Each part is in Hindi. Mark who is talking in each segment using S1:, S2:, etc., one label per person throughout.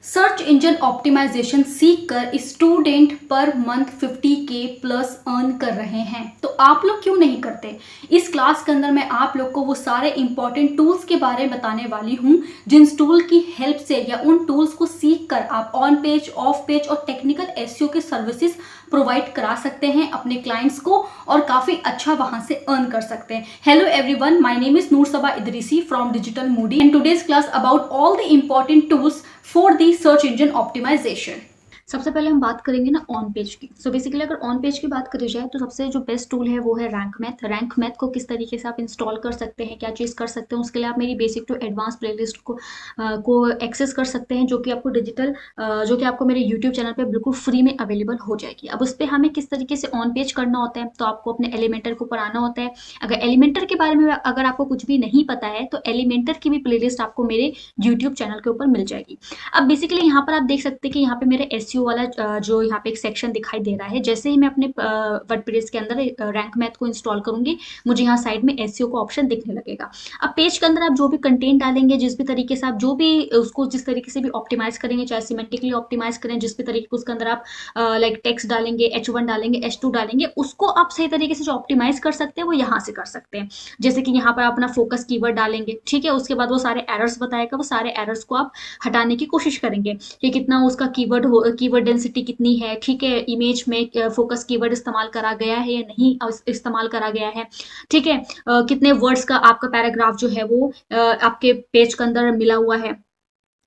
S1: सर्च इंजन ऑप्टिमाइजेशन सीख कर student per month 50K plus earn कर रहे हैं। तो आप लोग क्यों नहीं करते? इस क्लास के अंदर मैं आप लोग को वो सारे इंपॉर्टेंट टूल्स के बारे में बताने वाली हूँ जिन टूल की हेल्प से या उन टूल्स को सीख कर आप ऑन पेज, ऑफ पेज और टेक्निकल एसईओ के सर्विसेज प्रोवाइड करा सकते हैं अपने क्लाइंट्स को और काफ़ी अच्छा वहां से अर्न कर सकते हैं। Hello everyone, my name is Noor Saba Idrisi from Digital Moody and today's class about all the important tools for the search engine optimization. सबसे पहले हम बात करेंगे ना ऑन पेज की। सो बेसिकली अगर ऑन पेज की बात करी जाए तो सबसे जो बेस्ट टूल है वो है रैंक मैथ। रैंक मैथ को किस तरीके से आप इंस्टॉल कर सकते हैं, क्या चीज़ कर सकते हैं, उसके लिए आप मेरी बेसिक टू एडवांस प्लेलिस्ट को एक्सेस कर सकते हैं, जो कि आपको जो कि आपको मेरे यूट्यूब चैनल पे बिल्कुल फ्री में अवेलेबल हो जाएगी। अब उस पर हमें किस तरीके से ऑन पेज करना होता है, तो आपको अपने एलिमेंटर को पढ़ाना होता है। अगर एलिमेंटर के बारे में अगर आपको कुछ भी नहीं पता है तो एलिमेंटर की भी प्लेलिस्ट आपको मेरे यूट्यूब चैनल के ऊपर मिल जाएगी। अब बेसिकली यहाँ पर आप देख सकते हैं कि यहाँ पे मेरे एसईओ वाला जो यहाँ पे एक सेक्शन दिखाई दे रहा है। जैसे ही मैं अपने वर्डप्रेस के अंदर रैंक मैथ को इंस्टॉल करूंगी, मुझे यहाँ साइड में एसईओ का ऑप्शन दिखने लगेगा। अब पेज के अंदर आप जो भी कंटेंट डालेंगे, जिस भी तरीके से आप जो भी उसको जिस तरीके से भी ऑप्टिमाइज करेंगे, चाहे सिमेंटिकली ऑप्टिमाइज करें, जिस भी तरीके उसके अंदर आप लाइक टेक्स्ट डालेंगे, H1 डालेंगे, H2 डालेंगे, उसको आप सही तरीके से जो ऑप्टिमाइज कर सकते हैं वो यहाँ से कर सकते हैं। जैसे कि यहाँ पर आप अपना फोकस कीवर्ड डालेंगे, ठीक है, उसके बाद वो सारे एरर्स बताएगा, वो सारे एरर्स को आप हटाने की कोशिश करेंगे कि कितना उसका कीवर्ड डेंसिटी कितनी है, ठीक है, इमेज में फोकस कीवर्ड इस्तेमाल करा गया है या नहीं इस्तेमाल करा गया है, ठीक है, कितने वर्ड्स का आपका पैराग्राफ जो है वो आपके पेज के अंदर मिला हुआ है।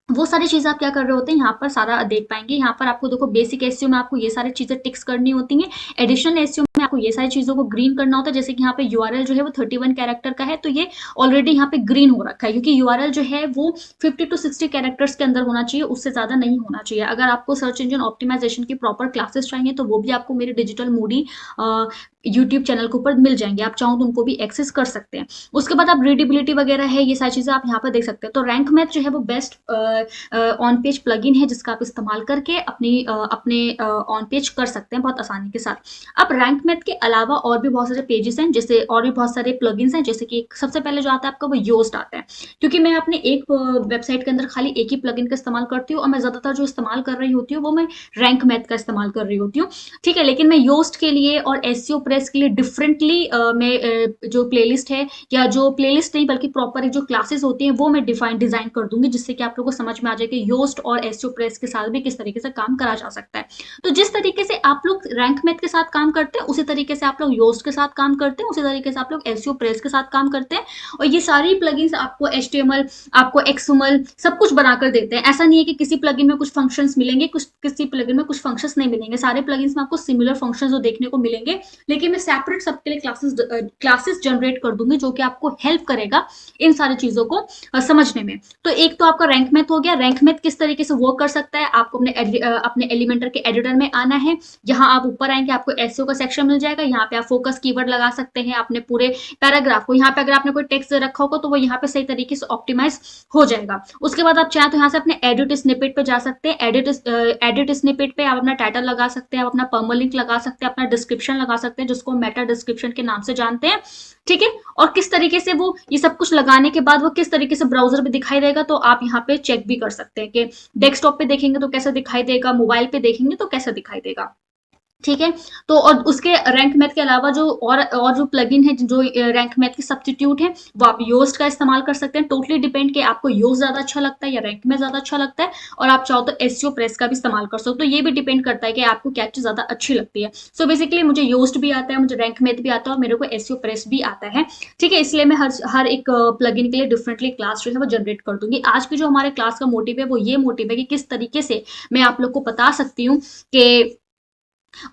S1: वो सारी चीजें आप क्या कर रहे होते हैं यहाँ पर सारा देख पाएंगे। यहाँ पर आपको देखो बेसिक एसईओ में आपको ये सारी चीजें टिक्स करनी होती हैं। एडिशनल एसईओ में आपको ये सारी चीजों को ग्रीन करना होता है। जैसे कि यहाँ पे यूआरएल जो है वो 31 कैरेक्टर का है, तो ये ऑलरेडी यहाँ पे ग्रीन हो रखा है, क्योंकि यूआरएल जो है वो 50 to 60 कैरेक्टर्स के अंदर होना चाहिए, उससे ज्यादा नहीं होना चाहिए। अगर आपको सर्च इंजन ऑप्टिमाइजेशन की प्रॉपर क्लासेस चाहिए तो वो भी आपको मेरे डिजिटल मूडी यूट्यूब चैनल के ऊपर मिल जाएंगे। आप चाहो तो उनको भी एक्सेस कर सकते हैं। उसके बाद आप रीडेबिलिटी वगैरह है, ये सारी चीजें आप यहाँ पर देख सकते हैं। तो रैंक मैथ जो है वो बेस्ट ऑन पेज प्लगइन है जिसका आप इस्तेमाल करके अपने ऑन पेज कर सकते हैं बहुत आसानी के साथ। अब रैंक मैथ के अलावा और भी बहुत सारे पेजेस हैं, जैसे और भी बहुत सारे प्लगइन्स हैं। जैसे कि सबसे पहले जो आता है आपका वो योस्ट आता है, क्योंकि मैं अपने एक वेबसाइट के अंदर खाली एक ही प्लगइन का इस्तेमाल करती हूँ और मैं ज्यादातर जो इस्तेमाल कर रही होती हूँ वो मैं रैंक मैथ का इस्तेमाल कर रही होती हूँ, ठीक है। लेकिन मैं योस्ट के लिए और एसईओ प्रेस के लिए डिफरेंटली मैं जो प्लेलिस्ट है, या जो प्लेलिस्ट नहीं बल्कि प्रॉपर जो क्लासेस होती हैं वो मैं डिजाइन कर दूंगी, जिससे कि आप लोगों को समझ में आ जाए कि योस्ट और एसईओ प्रेस के साथ भी किस तरीके से काम करा जा सकता है। तो जिस तरीके से आप लोग रैंक मैथ के साथ काम करते हैं उसी तरीके से आप लोग योस्ट के साथ काम करते हैं, उसी तरीके से आप लोग एसईओ प्रेस के साथ काम करते हैं। और ये सारी प्लगइन्स आपको एचटीएमएल, आपको एक्सएमएल सब कुछ बनाकर देते हैं। ऐसा नहीं है कि किसी प्लगइन में कुछ फंक्शंस मिलेंगे, किसी प्लगइन में कुछ फंक्शंस नहीं मिलेंगे। सारे प्लगइन्स में आपको सिमिलर फंक्शंस जो देखने को मिलेंगे, लेकिन मैं सेपरेट सबके लिए क्लासेस जनरेट कर दूंगी जो कि आपको हेल्प करेगा इन सारी चीजों को समझने में। तो एक तो आपका रैंक मैथ हो गया। रैंक मैथ किस तरीके से वर्क कर सकता है, आपको अपने एलिमेंटर के एडिटर में आना है। यहाँ आप ऊपर आएंगे, आपको एसईओ का सेक्शन मिल जाएगा। यहाँ पे आप फोकस कीवर्ड लगा सकते हैं अपने पूरे पैराग्राफ को। यहाँ पे अगर आपने कोई टेक्स्ट रखा होगा तो वो यहाँ पे सही तरीके से ऑप्टिमाइज हो जाएगा। उसके बाद आप चाहें तो यहाँ से अपने एडिट स्निपेट पे जा सकते हैं। एडिट स्निपेट पे आप अपना टाइटल लगा सकते हैं, आप अपना परमालिंक लगा सकते हैं, अपना डिस्क्रिप्शन लगा सकते हैं, जिसको मेटा डिस्क्रिप्शन के नाम से जानते हैं, ठीक है। और किस तरीके से वो ये सब कुछ लगाने के बाद वो किस तरीके से ब्राउजर पे दिखाई देगा तो आप यहाँ पे चेक भी कर सकते हैं कि डेस्कटॉप पे देखेंगे तो कैसा दिखाई देगा, मोबाइल पे देखेंगे तो कैसा दिखाई देगा, ठीक है। तो और उसके रैंक मैथ के अलावा जो और जो प्लगइन है जो रैंक मैथ के सब्स्टिट्यूट है वो आप योस्ट का इस्तेमाल कर सकते हैं। टोटली डिपेंड कि आपको योस्ट ज्यादा अच्छा लगता है या रैंक मैथ ज्यादा अच्छा लगता है। और आप चाहो तो एसईओ प्रेस का भी इस्तेमाल कर सकते हो, तो ये भी डिपेंड करता है कि आपको क्या चीज ज्यादा अच्छी लगती है। सो बेसिकली मुझे योस्ट भी आता है, मुझे रैंक मैथ भी आता है और मेरे को एसईओ प्रेस भी आता है, ठीक है। इसलिए मैं हर एक प्लगइन के लिए डिफरेंटली क्लास जो है वो जनरेट कर दूंगी। आज की जो हमारे क्लास का मोटिव है वो ये मोटिव है कि किस तरीके से मैं आप लोग को बता सकती हूँ कि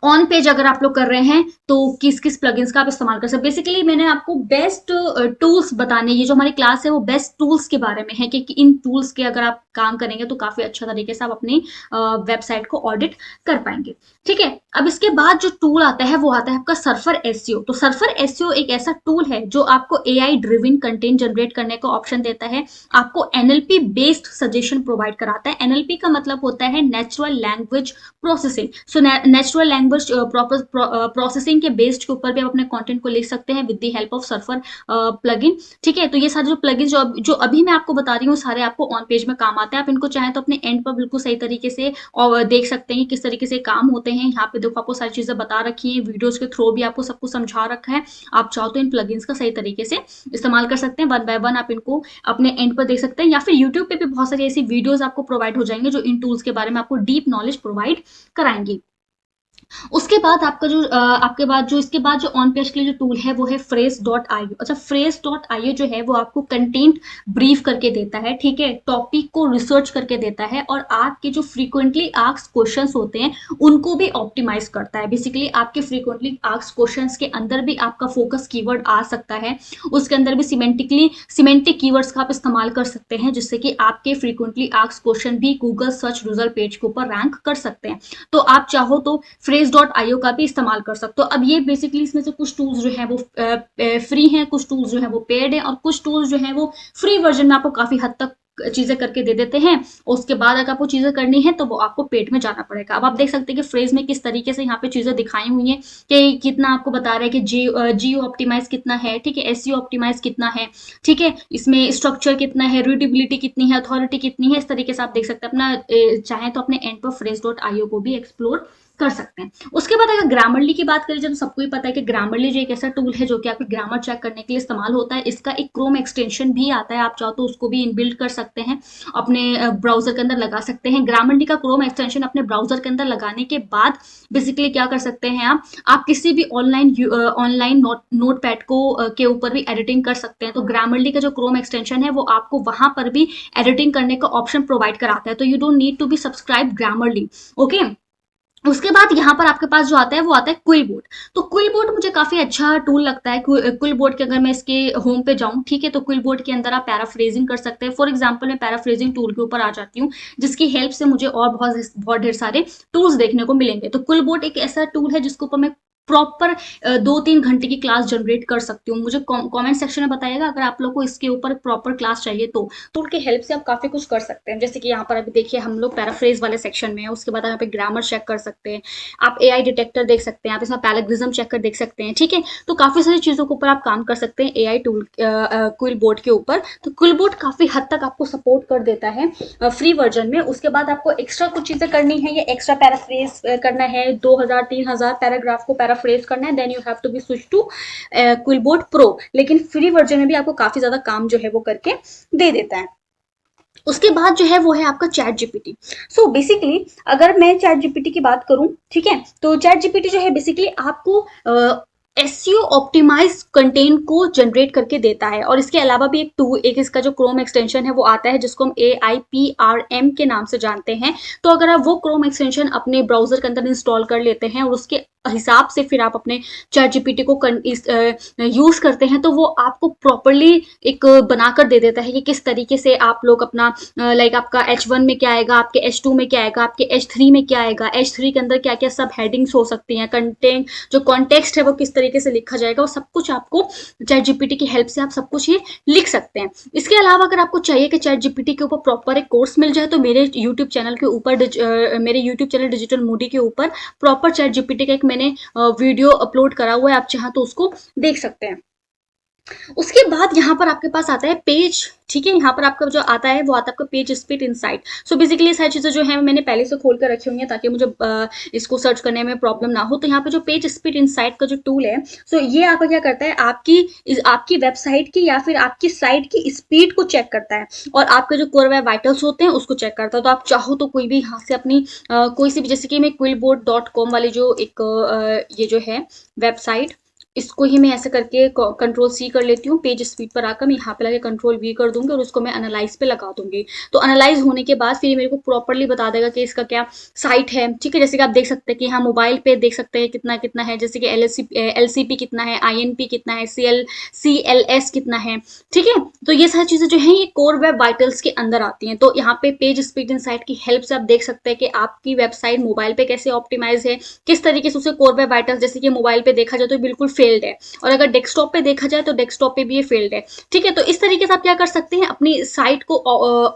S1: ऑन पेज अगर आप लोग कर रहे हैं तो किस किस प्लगइन्स का आप इस्तेमाल कर सकते हैं। बेसिकली मैंने आपको बेस्ट टूल्स बताने, ये जो हमारी क्लास है वो बेस्ट टूल्स के बारे में है कि इन टूल्स के अगर आप काम करेंगे तो काफी अच्छा तरीके से आप अपनी वेबसाइट को ऑडिट कर पाएंगे, ठीक है। अब इसके बाद जो टूल आता है वो आता है आपका सर्फर एसईओ। तो सर्फर एसईओ एक ऐसा टूल है जो आपको एआई ड्रिवन कंटेंट जनरेट करने का ऑप्शन देता है, आपको एनएलपी बेस्ड सजेशन प्रोवाइड कराता है। एनएलपी का मतलब होता है natural language processing. So natural language processing के बेस्ड के ऊपर भी आप अपने कंटेंट को लिख सकते हैं with the help of surfer plugin, ठीक है। तो ये सारे जो प्लगइन जो अभी मैं आपको बता रही हूँ सारे आपको ऑन पेज में काम आते हैं। आप इनको चाहें तो अपने एंड पर बिल्कुल सही तरीके से और देख सकते हैं किस तरीके से काम होते हैं। यहाँ पे देखो आपको सारी चीजें बता रखी है, वीडियोस के थ्रू भी आपको सब कुछ समझा रखा है। आप चाहो तो इन प्लगइन्स का सही तरीके से इस्तेमाल कर सकते हैं। वन बाय वन आप इनको अपने एंड पर देख सकते हैं, या फिर यूट्यूब पे भी बहुत सारी ऐसी वीडियोस आपको प्रोवाइड हो जाएंगे जो इन टूल्स के बारे में आपको डीप नॉलेज प्रोवाइड कराएंगी। उसके बाद आपका जो आपके बाद जो इसके बाद जो ऑन पेज के लिए जो टूल है वो है phrase.io। अच्छा, phrase.io जो है वो आपको कंटेंट ब्रीफ करके देता है, ठीक है, टॉपिक को रिसर्च करके देता है, और आपके जो फ्रीक्वेंटली आस्क्ड क्वेश्चंस होते हैं उनको भी ऑप्टिमाइज करता है। बेसिकली आपके फ्रीक्वेंटली आस्क्ड क्वेश्चंस के अंदर भी आपका फोकस कीवर्ड आ सकता है, उसके अंदर भी सिमेंटिक कीवर्ड्स का आप इस्तेमाल कर सकते हैं, जिससे कि आपके फ्रीक्वेंटली आस्क्ड क्वेश्चन भी गूगल सर्च रिजल्ट पेज के ऊपर रैंक कर सकते हैं। तो आप चाहो तो phrase.io का भी इस्तेमाल कर सकते हो। अब ये बेसिकली इसमें से कुछ टूल्स जो है वो फ्री हैं, कुछ टूल्स जो है वो पेड है, और कुछ टूल्स जो है वो फ्री वर्जन में आपको काफी हद तक चीजें करके दे देते हैं। उसके बाद अगर आपको चीजें करनी है तो वो आपको पेड में जाना पड़ेगा। अब आप देख सकते हैं कि फ्रेज में किस तरीके से यहाँ पे चीजें दिखाई हुई हैं कि कितना आपको बता रहा है कि जियो ऑप्टिमाइज कितना है, ठीक है, एसईओ ऑप्टिमाइज कितना है, ठीक है, इसमें स्ट्रक्चर कितना है, रीडेबिलिटी कितनी है, अथॉरिटी कितनी है। इस तरीके से आप देख सकते हैं। अपना चाहे तो अपने एंड पर phrase.io को भी एक्सप्लोर कर सकते हैं। उसके बाद अगर ग्रामरली की बात करें तो सबको ही पता है कि ग्रामरली जो एक ऐसा टूल है जो कि आपके ग्रामर चेक करने के लिए इस्तेमाल होता है। इसका एक क्रोम एक्सटेंशन भी आता है, आप चाहो तो उसको भी इनबिल्ट कर सकते हैं, अपने ब्राउजर के अंदर लगा सकते हैं। ग्रामरली का क्रोम एक्सटेंशन अपने ब्राउजर के अंदर लगाने के बाद बेसिकली क्या कर सकते हैं आप किसी भी ऑनलाइन नोटपैड को के ऊपर भी एडिटिंग कर सकते हैं। तो ग्रामरली का जो क्रोम एक्सटेंशन है वो आपको वहां पर भी एडिटिंग करने का ऑप्शन प्रोवाइड कराता है। तो you don't need to be subscribe Grammarly, okay. उसके बाद यहाँ पर आपके पास जो आता है वो आता है क्विलबोर्ड। तो क्विलबोर्ड मुझे काफी अच्छा टूल लगता है। क्विलबोर्ड के अगर मैं इसके होम पे जाऊं, ठीक है, तो क्विलबोर्ड के अंदर आप पैराफ्रेजिंग कर सकते हैं। फॉर एग्जांपल मैं पैराफ्रेजिंग टूल के ऊपर आ जाती हूँ, जिसकी हेल्प से मुझे और बहुत ढेर सारे टूल्स देखने को मिलेंगे। तो क्विलबोर्ड एक ऐसा टूल है जिसके ऊपर मैं प्रॉपर 2-3 घंटे की क्लास जनरेट कर सकती हूँ। मुझे कमेंट सेक्शन में बताइएगा अगर आप लोग को इसके ऊपर प्रॉपर क्लास चाहिए तो टूल की हेल्प से आप काफी कुछ कर सकते हैं। जैसे कि यहाँ पर अभी देखिए हम लोग पैराफ्रेज वाले सेक्शन में है, उसके बाद यहाँ पे ग्रामर चेक कर सकते हैं, आप एआई डिटेक्टर देख सकते हैं, आप इसमें पैराग्रिज्म चेक कर देख सकते हैं, ठीक है। तो काफी सारी चीजों के ऊपर आप काम कर सकते हैं एआई टूल क्विलबोर्ड के ऊपर। तो क्विलबोर्ड काफी हद तक आपको सपोर्ट कर देता है फ्री वर्जन में। उसके बाद आपको एक्स्ट्रा कुछ चीजें करनी है, या एक्स्ट्रा पैराफ्रेज करना है, 2000-3000 पैराग्राफ को पैराफ्रेज करना है, then you have to be switch to QuillBot pro. लेकिन फ्री वर्जन में भी आपको काफी ज्यादा काम जो है वो करके दे देता है। उसके बाद जो है वो है आपका चैट जीपीटी। सो बेसिकली अगर मैं चैट जीपीटी की बात करूं, ठीक है, तो चैट जीपीटी जो है बेसिकली आपको एसईओ ऑप्टिमाइज कंटेंट को जनरेट करके देता है। और इसके अलावा भी एक इसका जो क्रोम एक्सटेंशन है वो आता है, जिसको हम AIPRM के नाम से जानते हैं। तो अगर आप वो क्रोम एक्सटेंशन अपने ब्राउजर के अंदर इंस्टॉल कर लेते हैं और उसके हिसाब से फिर आप अपने चैट जीपीटी को यूज करते हैं, तो वो आपको प्रॉपरली एक बनाकर दे देता है कि किस तरीके से आप लोग अपना लाइक आपका H1 में क्या आएगा, आपके H2 में क्या आएगा, आपके H3 में क्या आएगा, H3 के अंदर क्या क्या सब हेडिंग्स हो सकती हैं, कंटेंट जो कॉन्टेक्स्ट है वो किस तरीके से लिखा जाएगा, वो सब कुछ आपको चैट जीपीटी की हेल्प से आप सब कुछ ये लिख सकते हैं। इसके अलावा अगर आपको चाहिए कि चैट जीपीटी के ऊपर प्रॉपर एक कोर्स मिल जाए, तो मेरे यूट्यूब चैनल के ऊपर मेरे यूट्यूब चैनल डिजिटल मूडी के ऊपर प्रॉपर चैट जीपीटी का एक मैंने वीडियो अपलोड करा हुआ है, आप चाहें तो उसको देख सकते हैं। उसके बाद यहाँ पर आपके पास आता है पेज, ठीक है, यहाँ पर आपका जो आता है वो आता है आपका page speed insight. So basically ये सारी चीजें जो है मैंने पहले से खोल कर रखी हुई है ताकि मुझे इसको सर्च करने में प्रॉब्लम ना हो। तो यहाँ पे जो पेज स्पीड इनसाइट का जो टूल है, सो ये आपका क्या करता है, आपकी वेबसाइट की या फिर आपकी साइट की स्पीड को चेक करता है, और आपके जो कोर वेब वाइटल्स होते हैं उसको चेक करता है। तो आप चाहो तो कोई भी यहाँ से अपनी कोई सी भी, जैसे कि मैं quillboard.com वाली जो एक ये जो है वेबसाइट, इसको ही मैं ऐसे करके Ctrl+C कर लेती हूँ। पेज स्पीड पर आकर मैं यहाँ पे लगे Ctrl+V कर दूंगी और उसको मैं एनालाइज पे लगा दूंगी। तो एनालाइज होने के बाद फिर मेरे को प्रॉपरली बता देगा कि इसका क्या साइट है, ठीक है। जैसे कि आप देख सकते हैं कि यहाँ मोबाइल पे देख सकते हैं कितना कितना है, जैसे कि LCP कितना है, INP कितना है, CLS कितना है, ठीक है। तो ये सारी चीजें जो है ये कोर वेब वाइटल्स के अंदर आती हैं। तो यहाँ पे पेज स्पीड इनसाइट की हेल्प से आप देख सकते हैं कि आपकी वेबसाइट मोबाइल पे कैसे ऑप्टिमाइज है, किस तरीके से उसे कोर वेब वाइटल्स, जैसे कि मोबाइल पे देखा जाए तो बिल्कुल फेल्ड है, और अगर डेस्कटॉप पे देखा जाए तो डेस्कटॉप पे भी ये फेल्ड है। ठीक है, तो इस तरीके से आप क्या कर सकते हैं, अपनी साइट को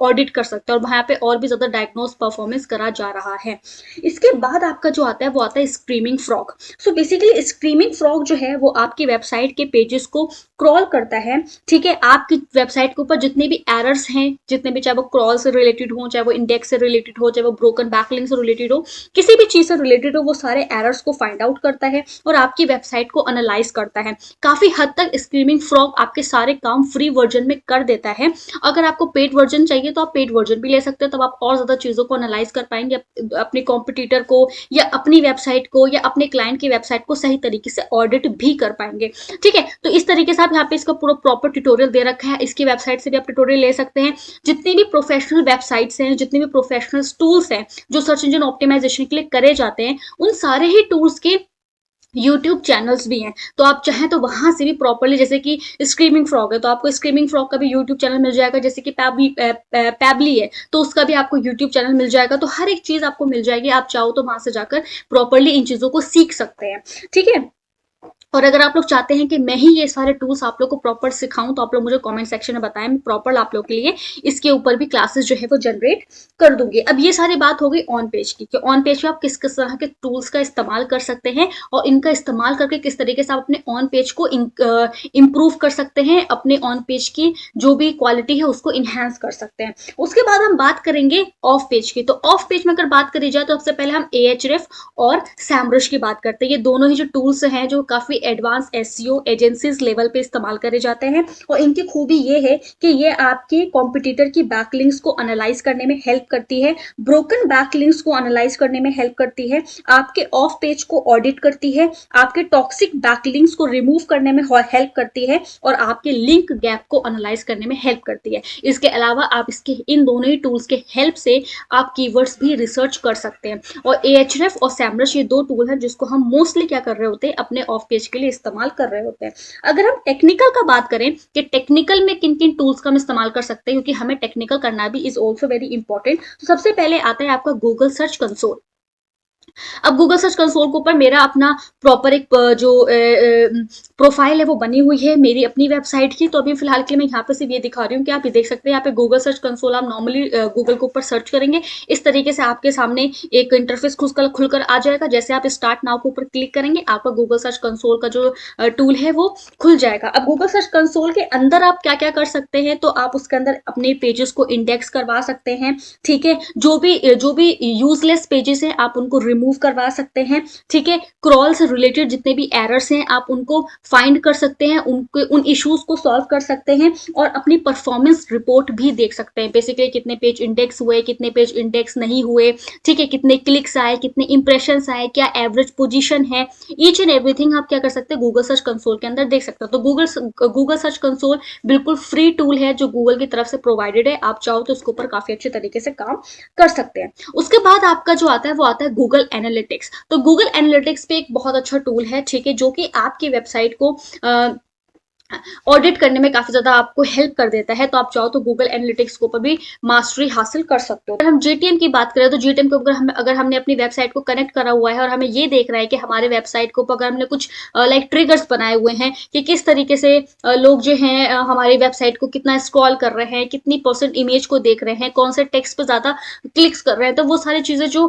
S1: ऑडिट कर सकते हैं और वहां पे और भी ज्यादा डायग्नोस परफॉर्मेंस करा जा रहा है। इसके बाद आपका जो आता है वो आता है screaming frog. So basically screaming frog जो है वो आपकी वेबसाइट के पेजेस को क्रॉल करता है। ठीक है, आपकी वेबसाइट के ऊपर जितने भी एरर्स हैं, जितने भी, चाहे वो क्रॉल से रिलेटेड हो, चाहे वो इंडेक्स से रिलेटेड हो, चाहे वो ब्रोकन बैकलिंक से रिलेटेड हो, किसी भी चीज से रिलेटेड हो, वो सारे एरर्स को फाइंड आउट करता है और आपकी वेबसाइट को एनालाइज करता है। काफी हद तक स्क्रीमिंग फ्रॉग आपके सारे काम फ्री वर्जन में कर देता है। अगर आपको पेड वर्जन चाहिए तो आप पेड वर्जन भी ले सकते हो, तब आप और ज्यादा चीजों को एनालाइज कर पाएंगे, अपने कॉम्पिटिटर को या अपनी वेबसाइट को या अपने क्लाइंट की वेबसाइट को सही तरीके से ऑडिट भी कर पाएंगे। ठीक है, तो इस तरीके से आप यहाँ पे इसका पूरा प्रॉपर ट्यूटोरियल दे रखा है, इसकी वेबसाइट से भी आप ट्यूटोरियल ले सकते हैं। जितनी भी प्रोफेशनल वेबसाइट्स हैं, जितने भी प्रोफेशनल टूल्स हैं जो सर्च इंजन ऑप्टिमाइजेशन के लिए करे जाते हैं, उन सारे ही टूल्स के यूट्यूब चैनल्स भी हैं, तो आप चाहें तो वहां से भी प्रॉपरली, जैसे कि स्क्रीमिंग फ्रॉग है तो आपको स्क्रीमिंग फ्रॉग का भी यूट्यूब चैनल मिल जाएगा, जैसे कि पैबली है तो उसका भी आपको यूट्यूब चैनल मिल जाएगा। तो हर एक चीज आपको मिल जाएगी, आप चाहो तो वहां से जाकर प्रॉपरली इन चीजों को सीख सकते हैं। ठीक है, और अगर आप लोग चाहते हैं कि मैं ही ये सारे टूल्स आप लोग को प्रॉपर सिखाऊं तो आप लोग मुझे कमेंट सेक्शन में बताएं, मैं प्रॉपर आप लोग के लिए इसके ऊपर भी क्लासेस जो है वो जनरेट कर दूंगी। अब ये सारी बात हो गई ऑन पेज की, कि ऑन पेज पे आप किस किस तरह के टूल्स का इस्तेमाल कर सकते हैं और इनका इस्तेमाल करके किस तरीके से आप अपने ऑन पेज को इम्प्रूव कर सकते हैं, अपने ऑन पेज की जो भी क्वालिटी है उसको इन्हेंस कर सकते हैं। उसके बाद हम बात करेंगे ऑफ पेज की। तो ऑफ पेज में अगर बात करी जाए तो सबसे पहले हम Ahref और SEMrush की बात करते हैं। ये दोनों ही जो टूल्स हैं जो काफी एडवांस एसईओ एजेंसीज लेवल पे इस्तेमाल करे जाते हैं, और इनकी खूबी ये है कि ये आपके कॉम्पिटिटर की बैकलिंक्स को एनालाइज करने में हेल्प करती है, ब्रोकन बैकलिंक्स को एनालाइज करने में हेल्प करती है, आपके ऑफ पेज को ऑडिट करती है, आपके टॉक्सिक बैकलिंक्स को रिमूव करने में हेल्प करती है, और आपके लिंक गैप को एनालाइज करने में हेल्प करती है। इसके अलावा आप इसके इन दोनों ही टूल्स के हेल्प से आप कीवर्ड्स भी रिसर्च कर सकते हैं। और Ahref और SEMrush ये दो टूल हैं जिसको हम मोस्टली क्या कर रहे होते हैं, अपने ऑफ पेज के लिए इस्तेमाल कर रहे होते हैं। अगर हम टेक्निकल का बात करें कि टेक्निकल में किन किन टूल्स का हम इस्तेमाल कर सकते हैं, क्योंकि हमें टेक्निकल करना भी इज ऑल्सो वेरी इंपॉर्टेंट, तो सबसे पहले आता है आपका गूगल सर्च कंसोल। अब गूगल सर्च कंसोल के ऊपर मेरा अपना प्रॉपर एक जो प्रोफाइल है वो बनी हुई है मेरी अपनी वेबसाइट की। तो अभी फिलहाल के लिए मैं यहाँ पे सिर्फ ये दिखा रही हूँ कि आप ये देख सकते हैं, यहाँ पे गूगल सर्च कंसोल आप नॉर्मली गूगल के ऊपर सर्च करेंगे, इस तरीके से आपके सामने एक इंटरफेस खुलकर आ जाएगा। जैसे आप स्टार्ट नाउ के ऊपर क्लिक करेंगे आपका गूगल सर्च कंसोल का जो टूल है वो खुल जाएगा। अब गूगल सर्च कंसोल के अंदर आप क्या क्या कर सकते हैं, तो आप उसके अंदर अपने पेजेस को इंडेक्स करवा सकते हैं। ठीक है, जो भी यूजलेस पेजेस हैं आप उनको रिमूव करवा सकते हैं। ठीक है, क्रॉल से रिलेटेड जितने भी एरर्स हैं आप उनको फाइंड कर सकते हैं, उन इश्यूज को सॉल्व कर सकते हैं, और अपनी परफॉर्मेंस रिपोर्ट भी देख सकते हैं। बेसिकली कितने पेज इंडेक्स हुए, कितने पेज इंडेक्स नहीं हुए, ठीक है, कितने क्लिक्स आए, कितने इंप्रेशन आए, क्या एवरेज पोजीशन है, ईच एंड एवरीथिंग आप क्या कर सकते हैं, गूगल सर्च कंसोल के अंदर देख सकते हो। तो गूगल सर्च कंसोल बिल्कुल फ्री टूल है जो गूगल की तरफ से प्रोवाइडेड है, आप चाहो तो उसके ऊपर काफी अच्छे तरीके से काम कर सकते हैं। उसके बाद आपका जो आता है वो आता है गूगल एनालिटिक्स। तो गूगल एनालिटिक्स पे एक बहुत अच्छा टूल है, ठीक है, जो कि आपकी वेबसाइट को ऑडिट करने में काफी ज्यादा आपको हेल्प कर देता है। तो आप चाहो तो गूगल एनालिटिक्स के ऊपर भी मास्टरी हासिल कर सकते हो। अगर हम जीटीएम की बात करें तो जीटीएम के ऊपर अगर हमने अपनी वेबसाइट को कनेक्ट करा हुआ है और हमें ये देख रहा है कि हमारे वेबसाइट के ऊपर अगर हमने कुछ लाइक ट्रिगर्स बनाए हुए हैं कि किस तरीके से लोग जो हैं हमारी वेबसाइट को कितना स्क्रॉल कर रहे हैं, कितनी परसेंट इमेज को देख रहे हैं, कौन से टेक्स्ट पे ज्यादा क्लिक्स कर रहे हैं, तो वो सारी चीजें जो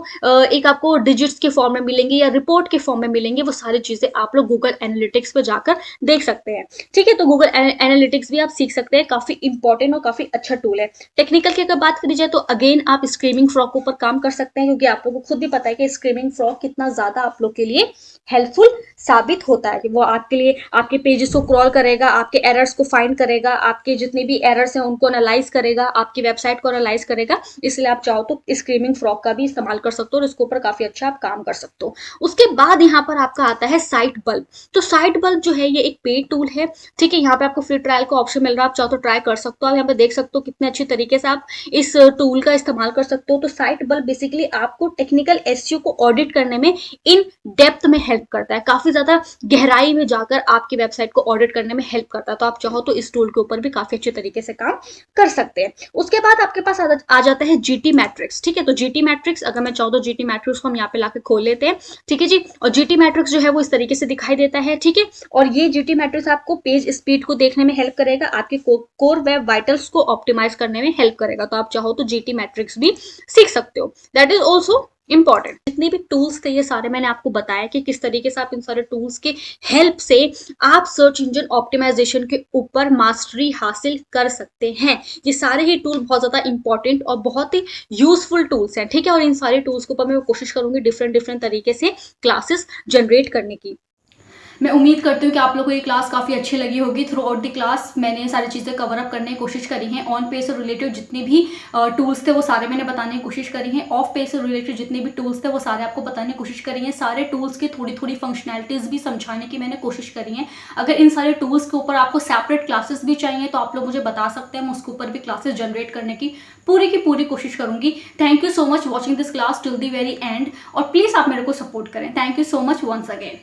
S1: एक आपको डिजिट्स के फॉर्म में मिलेंगी या रिपोर्ट के फॉर्म में मिलेंगी, वो सारी चीजें आप लोग गूगल एनालिटिक्स पे जाकर देख सकते हैं। ठीक है, तो गूगल एनालिटिक्स भी आप सीख सकते हैं, काफी इंपॉर्टेंट और काफी अच्छा टूल है। टेक्निकल की अगर बात करी जाए तो अगेन आप स्क्रीमिंग फ्रॉग के ऊपर काम कर सकते हैं, क्योंकि आप लोगों को खुद भी पता है कि स्क्रीमिंग फ्रॉग कितना ज्यादा आप लोग के लिए हेल्पफुल साबित होता है। कि वो आपके लिए आपके पेजेस को क्रॉल करेगा, आपके एरर्स को फाइंड करेगा, आपके जितने भी एरर्स हैं उनको एनालाइज करेगा, आपकी वेबसाइट को एनालाइज करेगा। इसलिए आप चाहो तो स्क्रीमिंग फ्रॉग का भी इस्तेमाल कर सकते हो और इसके ऊपर काफी अच्छा आप काम कर सकते हो। उसके बाद यहाँ पर आपका आता है साइट बल्ब। तो साइट बल्ब जो है ये एक पेड टूल है, ठीक है, यहाँ पे आपको फ्री ट्रायल का ऑप्शन मिल रहा है, आप चाहो तो ट्राई कर सकते हो। आप यहाँ पे देख सकते हो कितने अच्छे तरीके से आप इस टूल का इस्तेमाल कर सकते हो। तो साइट बल्ब बेसिकली आपको टेक्निकल एसईओ को ऑडिट करने में इन डेप्थ में हेल्प करता है, काफी ज्यादा गहराई में जाकर आपकी वेबसाइट को ऑडिट करने में हेल्प करता है। तो आप चाहो तो इस टूल के ऊपर भी काफी अच्छे तरीके से काम कर सकते हैं। उसके बाद आपके पास आ जाता है जीटी मैट्रिक्स। ठीक है, तो जीटी मैट्रिक्स अगर मैं चाहूँ तो जीटी मैट्रिक्स को हम यहाँ पे लाके खोल लेते हैं। ठीक है जी, और जीटी मैट्रिक्स जो है वो इस तरीके से दिखाई देता है। ठीक है, और ये जीटी मैट्रिक्स आपको पेज स्पीड को देखने में हेल्प करेगा, आपके कोर वेब वाइटल्स को ऑप्टिमाइज करने में हेल्प करेगा। तो आप चाहो तो जीटी मैट्रिक्स भी सीख सकते हो, दैट इज ऑल्सो इंपॉर्टेंट। जितने भी टूल्स थे ये सारे मैंने आपको बताया कि किस तरीके से आप इन सारे टूल्स के हेल्प से आप सर्च इंजन ऑप्टिमाइजेशन के ऊपर मास्टरी हासिल कर सकते हैं। ये सारे ही टूल बहुत ज्यादा इंपॉर्टेंट और बहुत ही यूजफुल टूल्स हैं। ठीक है, और इन सारे टूल्स के ऊपर मैं कोशिश करूंगी डिफरेंट डिफरेंट तरीके से क्लासेस जनरेट करने की। मैं उम्मीद करती हूँ कि आप लोगों को ये क्लास काफ़ी अच्छी लगी होगी। थ्रू आउट द क्लास मैंने सारी चीज़ें कवर अप करने की कोशिश करी हैं। ऑन पेज से रिलेटेड जितने भी टूल्स थे वो सारे मैंने बताने की कोशिश करी हैं। ऑफ पेज से रिलेटेड जितने भी टूल्स थे वो सारे आपको बताने की कोशिश करी हैं। सारे टूल्स की थोड़ी थोड़ी फंक्शनैलिटीज़ भी समझाने की मैंने कोशिश करी है। अगर इन सारे टूल्स के ऊपर आपको सेपरेट क्लासेस भी चाहिए तो आप लोग मुझे बता सकते हैं, मैं उसके ऊपर भी क्लासेस जनरेट करने की पूरी कोशिश करूंगी। Thank you so much watching this class till the very end, और प्लीज़ आप मेरे को सपोर्ट करें। Thank you so much once again.